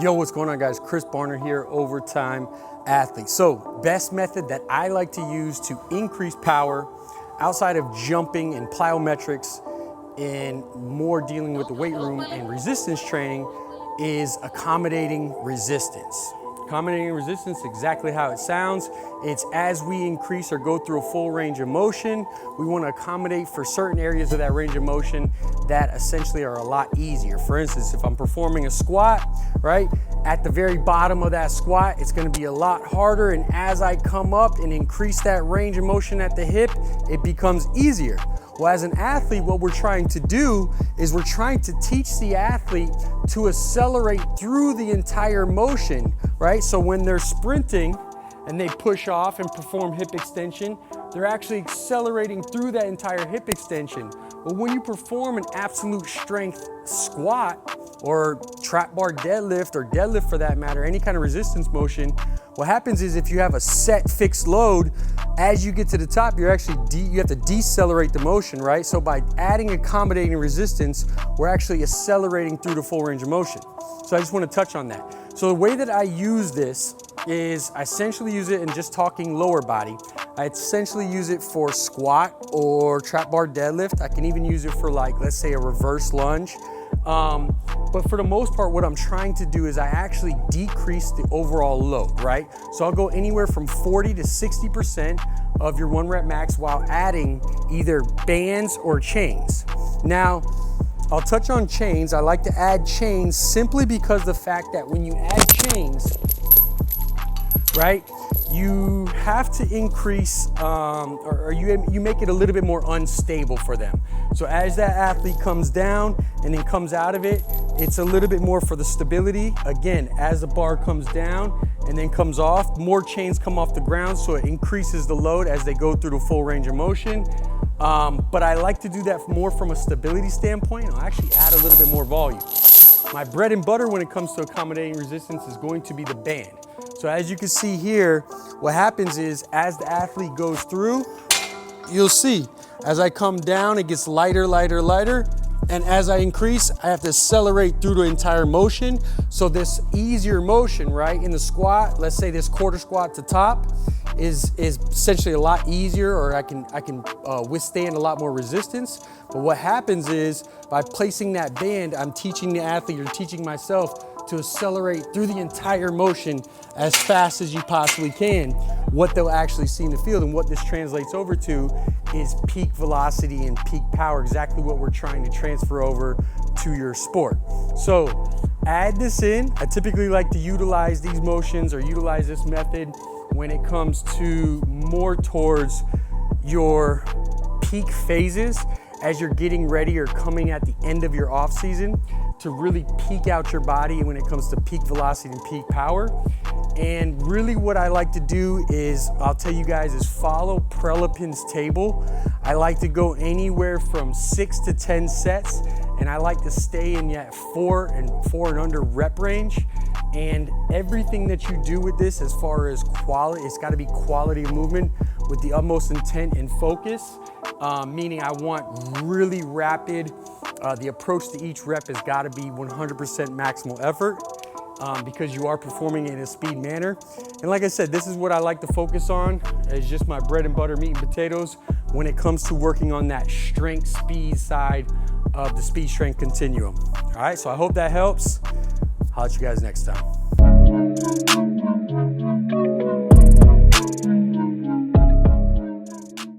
Yo, what's going on, guys? Chris Barner here, Overtime Athletes. So, best method that I like to use to increase power outside of jumping and plyometrics and more dealing with the weight room and resistance training is accommodating resistance. Accommodating resistance, exactly how it sounds. It's as we increase or go through a full range of motion, we want to accommodate for certain areas of that range of motion that essentially are a lot easier. For instance, if I'm performing a squat, right, at the very bottom of that squat, it's going to be a lot harder. And as I come up and increase that range of motion at the hip, it becomes easier. Well, as an athlete, what we're trying to do is we're trying to teach the athlete to accelerate through the entire motion, right? So when they're sprinting and they push off and perform hip extension, they're actually accelerating through that entire hip extension. But when you perform an absolute strength squat or trap bar deadlift, or deadlift for that matter, any kind of resistance motion, what happens is if you have a set fixed load, as you get to the top, you have to decelerate the motion, right? So by adding accommodating resistance, we're actually accelerating through the full range of motion. So I just want to touch on that. So the way that I use this is I essentially use it in just talking lower body. I essentially use it for squat or trap bar deadlift. I can even use it for, like, let's say a reverse lunge. But for the most part, what I'm trying to do is I actually decrease the overall load, right? So I'll go anywhere from 40 to 60% of your 1 rep max while adding either bands or chains. Now, I'll touch on chains. I like to add chains simply because the fact that when you add chains, right, you have to increase, or you make it a little bit more unstable for them. So as that athlete comes down and then comes out of it, it's a little bit more for the stability. Again, as the bar comes down and then comes off, more chains come off the ground, so it increases the load as they go through the full range of motion. But I like to do that more from a stability standpoint. I'll actually add a little bit more volume. My bread and butter when it comes to accommodating resistance is going to be the band. So as you can see here, what happens is as the athlete goes through, you'll see as I come down, it gets lighter, lighter, lighter. And as I increase, I have to accelerate through the entire motion. So this easier motion, right, in the squat, let's say this quarter squat to top, is essentially a lot easier, or I can withstand a lot more resistance. But what happens is by placing that band, I'm teaching the athlete or teaching myself to accelerate through the entire motion as fast as you possibly can. What they'll actually see in the field, and what this translates over to, is peak velocity and peak power, exactly what we're trying to transfer over to your sport. So add this in. I typically like to utilize these motions or utilize this method when it comes to more towards your peak phases as you're getting ready or coming at the end of your off season to really peak out your body when it comes to peak velocity and peak power. And really what I like to do is, I'll tell you guys, is follow Prelipin's table. I like to go anywhere from 6 to 10 sets, and I like to stay in that 4 and under rep range. And everything that you do with this, as far as quality, it's got to be quality of movement with the utmost intent and focus, meaning I want really rapid. The approach to each rep has got to be 100% maximal effort because you are performing in a speed manner. And like I said, this is what I like to focus on. It's just my bread and butter, meat and potatoes when it comes to working on that strength speed side of the speed strength continuum. All right, so I hope that helps. I'll let you guys next time.